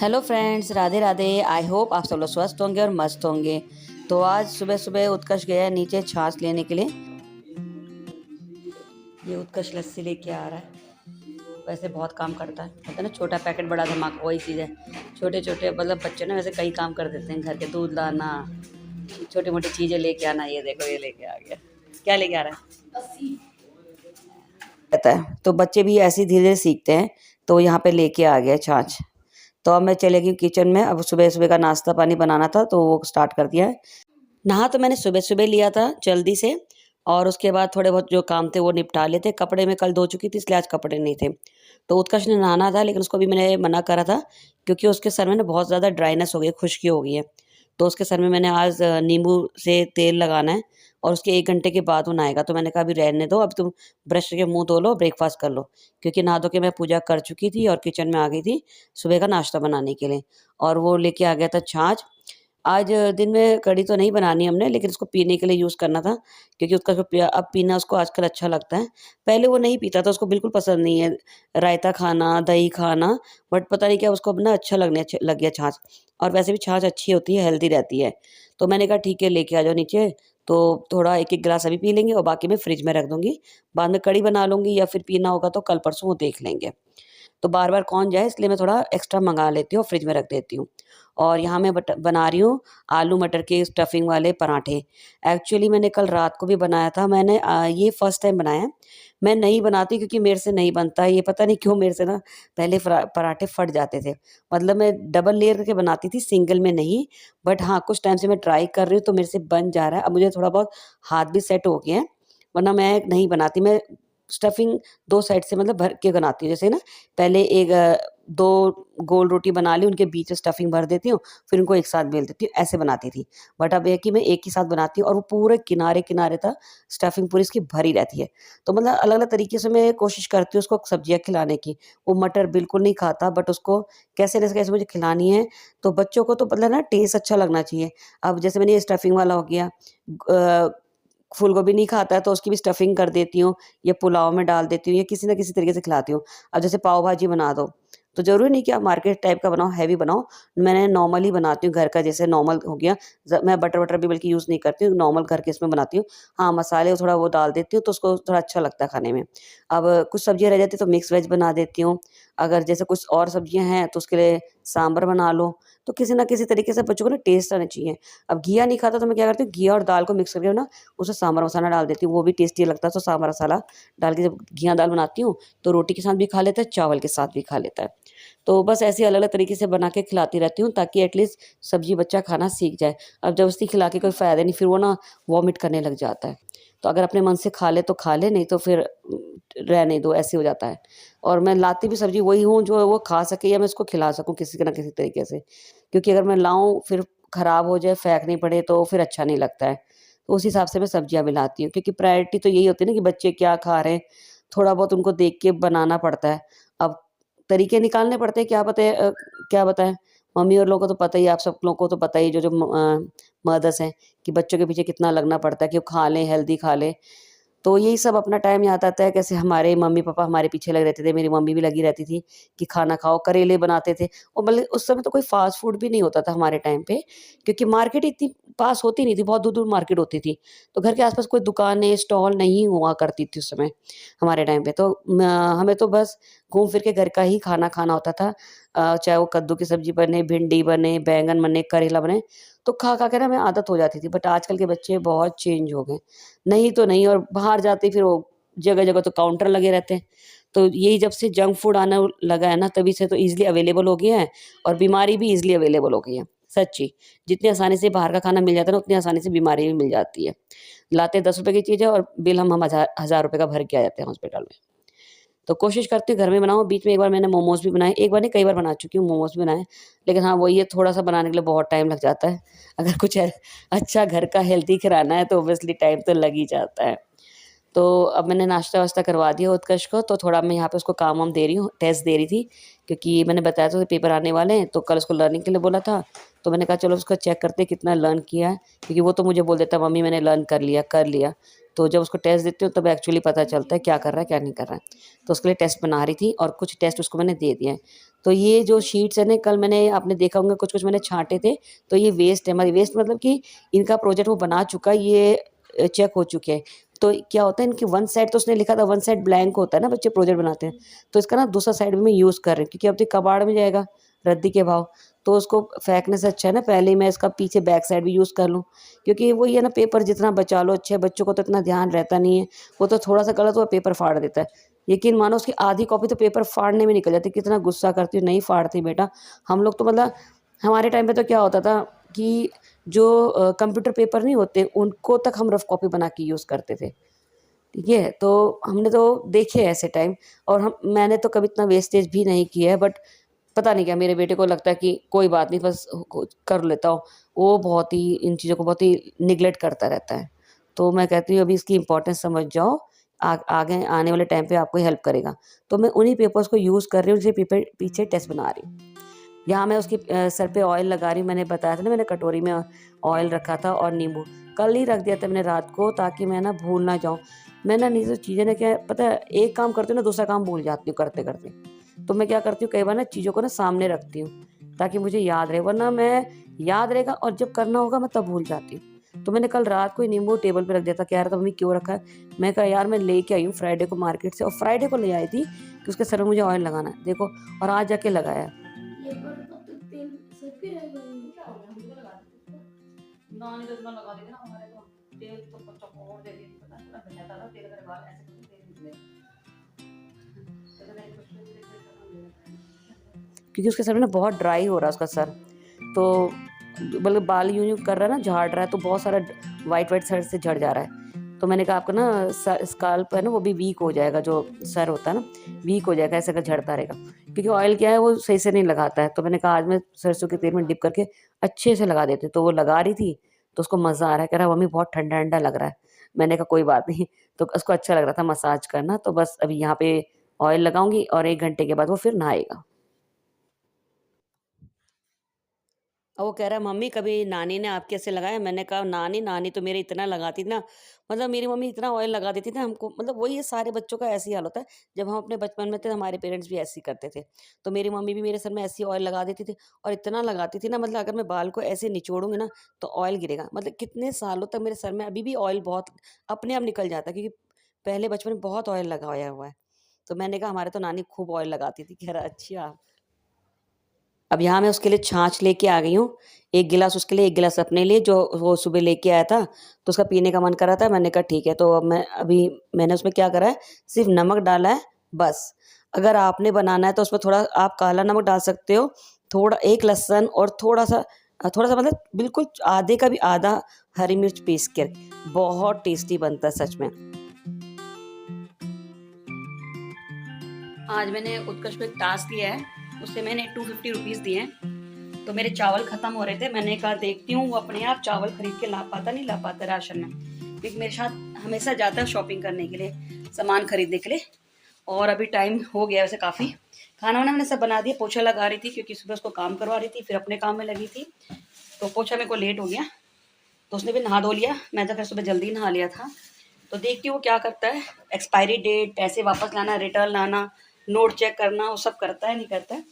Hello friends, Radhe Radhe. I hope आप सब लोग स्वस्थ होंगे और मस्त होंगे। तो आज सुबह सुबह उत्कर्ष गया है नीचे छाछ लेने के लिए। ये उत्कर्ष लस्सी लेके आ रहा है। वैसे बहुत काम करता है, कहते हैं ना छोटा पैकेट बड़ा धमाका, वही चीज़ है। छोटे छोटे मतलब बच्चे ना वैसे कई काम कर देते हैं, घर के दूध लाना, छोटी मोटी चीज़ें लेके आना। ये देखो ये लेके आ गया। क्या लेके आ रहा है? रहता है तो बच्चे भी ऐसे धीरे धीरे सीखते हैं। तो यहाँ पे लेके आ गया छाछ। तो अब मैं चले गई किचन में। अब सुबह सुबह का नाश्ता पानी बनाना था तो वो स्टार्ट कर दिया है। नहा तो मैंने सुबह सुबह लिया था जल्दी से, और उसके बाद थोड़े बहुत जो काम थे वो निपटा लेते। कपड़े मैं कल धो चुकी थी इसलिए आज कपड़े नहीं थे। तो उत्कर्ष ने नहाना था लेकिन उसको भी मैंने मना करा था, क्योंकि उसके सर में ना बहुत ज़्यादा ड्राइनेस हो गई, खुश्की हो गई है। तो उसके सर में मैंने आज नींबू से तेल लगाना है, और उसके 1 घंटे के बाद वो नहाएगा। तो मैंने कहा अभी रहने दो, अब तुम ब्रश करके मुँह धो लो, ब्रेकफ़ास्ट कर लो। क्योंकि नहा धो के मैं पूजा कर चुकी थी और किचन में आ गई थी सुबह का नाश्ता बनाने के लिए। और वो लेके आ गया था छाछ। आज दिन में कढ़ी तो नहीं बनानी हमने, लेकिन उसको पीने के लिए यूज़ करना था, क्योंकि उसका जो पिया अब पीना उसको आजकल अच्छा लगता है। पहले वो नहीं पीता था, उसको बिल्कुल पसंद नहीं है रायता खाना, दही खाना, बट पता नहीं क्या उसको अब ना अच्छा लग गया छाछ। और वैसे भी छाछ अच्छी होती है, हेल्दी रहती है। तो मैंने कहा ठीक है लेके आ जाओ नीचे। तो थोड़ा 1-1 गिलास अभी पी लेंगे और बाकी मैं फ्रिज में रख दूँगी। बाद में कढ़ी बना लूँगी, या फिर पीना होगा तो कल परसों वो देख लेंगे। तो बार-बार कौन जाए, इसलिए मैं थोड़ा एक्स्ट्रा मँगा लेती हूँ और फ्रिज में रख देती हूँ। और यहाँ मैं बना रही हूँ आलू मटर के स्टफिंग वाले पराठे। एक्चुअली मैंने कल रात को भी बनाया था। मैंने ये फर्स्ट टाइम बनाया है। मैं नहीं बनाती क्योंकि मेरे से नहीं बनता है। ये पता नहीं क्यों मेरे से ना पहले पराठे फट जाते थे। मतलब मैं डबल लेयर करके बनाती थी, सिंगल में नहीं। बट हाँ, कुछ टाइम से मैं ट्राई कर रही हूँ तो मेरे से बन जा रहा है। अब मुझे थोड़ा बहुत हाथ भी सेट हो गए हैं, वरना मैं नहीं बनाती। मैं स्टफिंग 2 साइड से मतलब भर के बनाती हूँ। जैसे ना पहले 2 गोल रोटी बना ली, उनके बीच में स्टफिंग भर देती हूँ, फिर उनको एक साथ बेल देती हूँ, ऐसे बनाती थी। बट अब ये है कि मैं एक ही साथ बनाती हूँ और वो पूरे किनारे-किनारे तक स्टफिंग पूरी इसकी भरी रहती है। तो मतलब अलग-अलग तरीके से मैं कोशिश करती हूँ उसको सब्जियाँ खिलाने की। वो मटर बिल्कुल नहीं खाता, बट उसको कैसे न कैसे मुझे खिलानी है। तो बच्चों को तो मतलब ना टेस्ट अच्छा लगना चाहिए। अब जैसे मैंने ये स्टफिंग वाला हो गया, फूल गोभी नहीं खाता है तो उसकी भी स्टफिंग कर देती हूँ, या पुलाव में डाल देती हूँ, या किसी न किसी तरीके से खिलाती हूँ। अब जैसे पाव भाजी बना दो, तो ज़रूरी नहीं कि आप मार्केट टाइप का बनाओ, हैवी बनाओ। मैंने नॉर्मल ही बनाती हूँ, घर का जैसे नॉर्मल हो गया। मैं बटर-वटर भी बल्कि यूज़ नहीं करती हूँ, नॉर्मल घर के इसमें बनाती हूँ। हाँ, मसाले थोड़ा वो डाल देती हूँ तो उसको थोड़ा अच्छा लगता है खाने में। अब कुछ सब्जियाँ रह जाती हैं तो मिक्स वेज बना देती हूँ। अगर जैसे कुछ और सब्जियाँ हैं तो उसके लिए सांभर बना लो। तो किसी न किसी तरीके से बच्चों को ना टेस्ट आना चाहिए। अब घिया नहीं खाता तो मैं क्या करती हूँ, घिया और दाल को मिक्स करके ना उसमें सांभर मसाला डाल देती हूँ, वो भी टेस्टी लगता है। तो सांभर मसाला डाल के जब घिया दाल बनाती हूँ, तो रोटी के साथ भी खा लेता है, चावल के साथ भी खा लेता है। तो बस ऐसे ही अलग-अलग तरीके से बना के खिलाती रहती हूँ, ताकि एटलीस्ट सब्ज़ी बच्चा खाना सीख जाए। अब ज़बरदस्ती खिला के कोई फ़ायदा नहीं, फिर वो ना वॉमिट करने लग जाता है। तो अगर अपने मन से खा ले तो खा ले, नहीं तो फिर रहने दो, ऐसे हो जाता है। और मैं लाती भी सब्ज़ी वही हूँ जो वो खा सके या मैं उसको खिला सकूँ किसी न किसी तरीके से। क्योंकि अगर मैं लाऊँ फिर खराब हो जाए, फेंकनी पड़े तो फिर अच्छा नहीं लगता है। तो उस हिसाब से मैं सब्जियाँ भी लाती हूँ, क्योंकि प्रायोरिटी तो यही होती है ना कि बच्चे क्या खा रहे हैं, थोड़ा बहुत उनको देख के बनाना पड़ता है। अब तरीके निकालने पड़ते हैं, क्या बताएँ? मम्मी और लोगों को तो पता ही है, आप सब लोगों को तो पता ही, जो मदर्स हैं, कि बच्चों के पीछे कितना लगना पड़ता है कि वो खा लें, हेल्दी खा लें। तो यही सब अपना टाइम याद आता है, कैसे हमारे मम्मी-पापा हमारे पीछे लगे रहते थे, मेरी मम्मी भी लगी रहती थी कि खाना खाओ, करेले बनाते थे। और भले उस समय तो कोई फ़ास्ट फूड भी नहीं होता था हमारे टाइम पे, क्योंकि मार्केट इतनी पास होती नहीं थी, बहुत दूर-दूर मार्केट होती थी। तो घर के आस-पास कोई दुकानें, स्टॉल नहीं हुआ करती थी उस समय हमारे टाइम पे। तो हमें तो बस घूम फिर के घर का ही खाना खाना होता था। चाहे वो कद्दू की सब्ज़ी बने, भिंडी बने, बैंगन बने, करेला बने, तो खा-खा के ना हमें आदत हो जाती थी। बट आजकल के बच्चे बहुत चेंज हो गए। नहीं तो नहीं, और बाहर जाते ही फिर वो जगह-जगह तो काउंटर लगे रहते हैं। तो यही जब से जंक फूड आना लगा है ना, तभी से तो ईज़िली अवेलेबल हो गया है, और बीमारी भी ईज़िली अवेलेबल हो गई है, सच्ची। जितनी आसानी से बाहर का खाना मिल जाता है ना, उतनी आसानी से बीमारी भी मिल जाती है। लाते ₹10 की चीज़ है और बिल हम हज़ार रुपए का भर के आ जाते हैं हॉस्पिटल में। तो कोशिश करती हूँ घर में बनाऊँ। बीच में एक बार मैंने मोमोज़ भी बनाए, एक बार नहीं कई बार बना चुकी हूँ मोमोज़ भी बनाए। लेकिन हाँ, वही है, थोड़ा-सा बनाने के लिए बहुत टाइम लग जाता है। अगर कुछ अच्छा घर का हेल्दी खिलाना है तो ऑब्वियसली टाइम तो लग ही जाता है। तो अब मैंने नाश्ता वाश्ता करवा दिया उत्कर्ष को, तो थोड़ा मैं यहाँ पे उसको काम वाम दे रही हूँ, टेस्ट दे रही थी, क्योंकि मैंने बताया था पेपर आने वाले हैं, तो कल उसको लर्निंग के लिए बोला था। तो मैंने कहा चलो उसको चेक करते हैं कितना लर्न किया है, क्योंकि वो तो मुझे बोल देता मम्मी मैंने लर्न कर लिया कर लिया। तो जब उसको टेस्ट देती हूँ तब एक्चुअली पता चलता है क्या कर रहा है क्या नहीं कर रहा है। तो उसके लिए टेस्ट बना रही थी और कुछ टेस्ट उसको मैंने दे दिए हैं। तो ये जो शीट्स है ना, कल मैंने आपने देखा होंगे कुछ कुछ मैंने छांटे थे, तो ये वेस्ट है हमारी, वेस्ट मतलब कि इनका प्रोजेक्ट वो बना चुका है, ये चेक हो चुके हैं। तो क्या होता है इनकी वन साइड तो उसने लिखा था, वन साइड ब्लैंक होता है ना, बच्चे प्रोजेक्ट बनाते हैं, तो इसका ना दूसरा साइड भी मैं यूज़ कर रही हूँ, क्योंकि अब तो कबाड़ में जाएगा रद्दी के भाव, तो उसको फेंकने से अच्छा है ना पहले ही मैं इसका पीछे बैक साइड भी यूज़ कर लूँ। क्योंकि वही है ना, पेपर जितना बचा लो अच्छे, बच्चों को तो इतना ध्यान रहता नहीं है, वो तो थोड़ा सा गलत हुआ पेपर फाड़ देता है। यकीन मानो उसकी आधी कॉपी तो पेपर फाड़ने में निकल जाती, कितना गुस्सा करती हूँ, नहीं फाड़ती बेटा। हम लोग तो मतलब हमारे टाइम पे तो क्या होता था कि जो कंप्यूटर पेपर नहीं होते उनको तक हम रफ कॉपी बना के यूज़ करते थे। ठीक है? तो हमने तो देखे हैं ऐसे टाइम, और हम मैंने तो कभी इतना वेस्टेज भी नहीं किया है, बट पता नहीं क्या मेरे बेटे को लगता है कि कोई बात नहीं बस कर लेता हूँ। वो बहुत ही इन चीज़ों को बहुत ही निग्लेक्ट करता रहता है। तो मैं कहती हूँ अभी इसकी इम्पोर्टेंस समझ जाओ, आगे आने वाले टाइम पे आपको हेल्प करेगा। तो मैं उन्हीं पेपर्स को यूज़ कर रही हूँ, जिसके पेपर पीछे टेस्ट बना रही हूँ। यहाँ मैं उसके सर पे ऑयल लगा रही हूँ, मैंने बताया था ना, मैंने कटोरी में ऑयल रखा था और नींबू। कल ही रख दिया था मैंने रात को, ताकि मैं ना भूल ना जाऊँ। मैं ना नहीं तो चीज़ें ना क्या पता है, एक काम करती हूँ ना दूसरा काम भूल जाती हूँ करते-करते। तो मैं क्या करती हूँ कई बार ना चीज़ों को ना सामने रखती हूँ, ताकि मुझे याद रहे, वरना मैं याद रहेगा और जब करना होगा मैं तब भूल जाती हूँ। तो मैंने कल रात को ही नींबू टेबल पे रख दिया था, कह रहा था मम्मी क्यों रखा है? मैं कहा यार मैं लेके आई हूँ फ्राइडे को मार्केट से, और फ्राइडे को ले आई थी कि उसके सर में मुझे ऑयल लगाना है, देखो, और आज जाके लगाया है। ना नहीं तो इतना लगा देते ना हमारे, तो तेल तो बच्चों को और दे देती, पता है पूरा बचाता था तेल, अगर बाल ऐसे करके तेल निकले तो मेरे कुछ भी तेल खत्म हो जाता है, क्योंकि उसके सर में ना बहुत ड्राई हो रहा है उसका सर। तो मतलब बाल यूं यूं कर रहा है ना, झाड़ रहा है, तो बहुत सारा वाइट वाइट सर से झड़ जा रहा है। तो मैंने कहा आपका ना स्काल्प है ना वो भी वीक हो जाएगा, जो सर होता है ना वीक हो जाएगा, ऐसे अगर झड़ता रहेगा, क्योंकि ऑयल क्या है वो सही से नहीं लगाता है। तो मैंने कहा आज मैं सरसों के तेल में डिप करके अच्छे से लगा देती हूँ। तो वो लगा रही थी, तो उसको मज़ा आ रहा है, कह रहा मम्मी बहुत ठंडा ठंडा लग रहा है। मैंने कहा कोई बात नहीं। तो उसको अच्छा लग रहा था मसाज करना, तो बस अभी यहाँ पे ऑयल लगाऊंगी और 1 घंटे के बाद वो फिर नहाएगा। और वो कह रहा है मम्मी कभी नानी ने आपके ऐसे लगाया? मैंने कहा नानी नानी तो मेरे इतना लगाती थी ना, मतलब मेरी मम्मी इतना ऑयल लगा देती थी ना हमको, मतलब वही है सारे बच्चों का ऐसे ही हाल होता है। जब हम अपने बचपन में थे हमारे पेरेंट्स भी ऐसे ही करते थे, तो मेरी मम्मी भी मेरे सर में ऐसी ऑयल लगा देती थी, और इतना लगाती थी ना, मतलब अगर मैं बाल को ऐसे निचोड़ूंगी ना तो ऑयल गिरेगा, मतलब कितने सालों तक मेरे सर में अभी भी ऑयल बहुत अपने आप निकल जाता है, क्योंकि पहले बचपन में बहुत ऑयल लगाया हुआ है। तो मैंने कहा हमारे तो नानी खूब ऑयल लगाती थी, कह रहा अच्छा। अब यहाँ मैं उसके लिए छाछ लेके आ गई हूँ, 1 गिलास उसके लिए, 1 गिलास अपने लिए, जो वो सुबह लेके आया था, तो उसका पीने का मन कर रहा था। मैंने कहा ठीक है, तो अब मैंने उसमें क्या करा है, सिर्फ़ नमक डाला है बस। अगर आपने बनाना है तो उसमें थोड़ा आप काला नमक डाल सकते हो, थोड़ा 1 लहसुन और थोड़ा-सा मतलब बिल्कुल आधे का भी आधा हरी मिर्च पीस के, बहुत टेस्टी बनता है सच में। आज मैंने उत्कर्ष को एक टास्क दिया है, उससे मैंने 250 रुपीज़ दिए हैं। तो मेरे चावल ख़त्म हो रहे थे, मैंने कहा देखती हूँ वो अपने आप चावल खरीद के ला पाता नहीं ला पाता राशन में, क्योंकि मेरे साथ हमेशा जाता है शॉपिंग करने के लिए, सामान खरीदने के लिए। और अभी टाइम हो गया वैसे काफ़ी, खाना वाना मैंने सब बना दिया, पोछा लगा रही थी क्योंकि सुबह उसको काम करवा रही थी, फिर अपने काम में लगी थी, तो पोछा मेरे को लेट हो गया। तो उसने भी नहा धो लिया, मैं तो फिर सुबह जल्दी नहा लिया था। तो देखती हूँ वो क्या करता है, एक्सपायरी डेट, पैसे वापस लाना, रिटर्न लाना, नोट चेक करना, वो सब करता है नहीं करता है।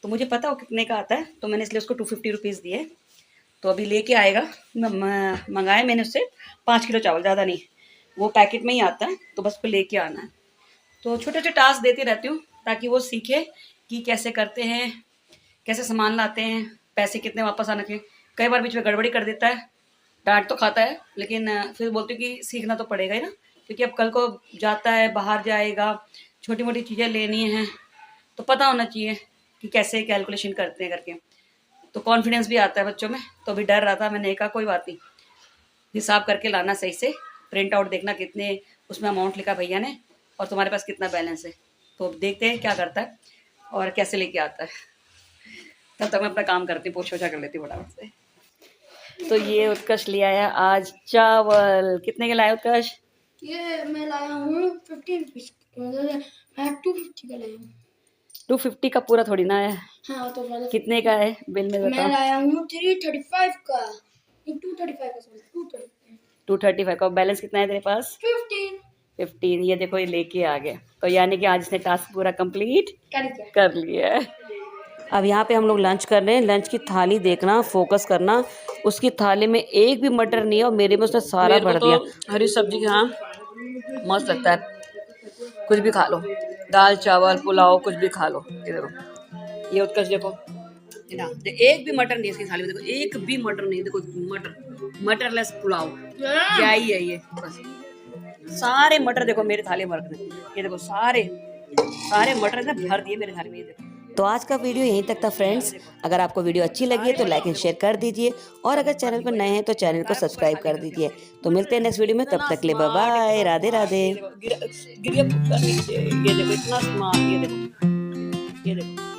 तो मुझे पता है वो कितने का आता है, तो मैंने इसलिए उसको 250 रुपीज़ दिए। तो अभी लेके आएगा। मंगाए मैंने उससे 5 किलो चावल, ज़्यादा नहीं, वो पैकेट में ही आता है, तो बस उसको लेके आना है। तो छोटे छोटे टास्क देती रहती हूँ ताकि वो सीखे कि कैसे करते हैं, कैसे सामान लाते हैं, पैसे कितने वापस आने के। कई बार बीच में गड़बड़ी कर देता है, डांट तो खाता है, लेकिन फिर बोलती हूँ कि सीखना तो पड़ेगा ही ना, क्योंकि अब कल को जाता है, बाहर जाएगा, छोटी मोटी चीज़ें लेनी हैं, तो पता होना चाहिए कि कैसे कैलकुलेशन करते हैं करके। तो कॉन्फिडेंस भी आता है बच्चों में। तो अभी डर रहा था, मैंने कहा कोई बात नहीं, हिसाब करके लाना सही से, प्रिंट आउट देखना कितने उसमें अमाउंट लिखा भैया ने, और तुम्हारे पास कितना बैलेंस है। तो अब देखते हैं क्या करता है और कैसे लेके आता है। तब तक मैं अपना काम करती हूँ, पोछा ओछा कर लेती हूँ फटाफट से। तो ये उत्कर्ष ले आया आज चावल, कितने के लाए उत्कर्ष? ये मैं लाया हूँ 50 रुपीज, मतलब मैं 250 का लाया हूँ। 250 का पूरा थोड़ी ना है। हाँ तो मतलब कितने का है बिल में मैं बताओ। लाया हूँ 335 का, ये 235 का, सॉरी 235 235 का। बैलेंस कितना है तेरे पास? 15 15। ये देखो ये लेके आ गया, तो यानी कि आज इसने टास्क पूरा कंप्लीट कर दिया। कर लिया है। अब यहाँ पे हम लोग लंच कर रहे हैं। लंच की थाली देखना, फोकस करना, उसकी थाली में एक भी मटर नहीं है और मेरे में उसने सारा भर दिया। हरी सब्जी के हाँ मस्त लगता है, कुछ भी खा लो, दाल चावल पुलाव कुछ भी खा लो। ये देखो, ये उत्कर्ष देखो, ये ना एक भी मटर नहीं है इसकी थाली में, देखो एक भी मटर नहीं है। देखो मटरलेस पुलाव, यही है ये बस। सारे मटर देखो मेरे थाली में रख दे, ये देखो सारे मटर ने भर दिए मेरे थाली में। ये देखो। तो आज का वीडियो यहीं तक था फ्रेंड्स। अगर आपको वीडियो अच्छी लगी है तो लाइक एंड शेयर कर दीजिए, और अगर चैनल पर नए हैं तो चैनल को सब्सक्राइब कर दीजिए। तो मिलते हैं नेक्स्ट वीडियो में, तब तक के लिए बाय बाय, राधे राधे। ये देखो इतना स्मार्ट, ये देखो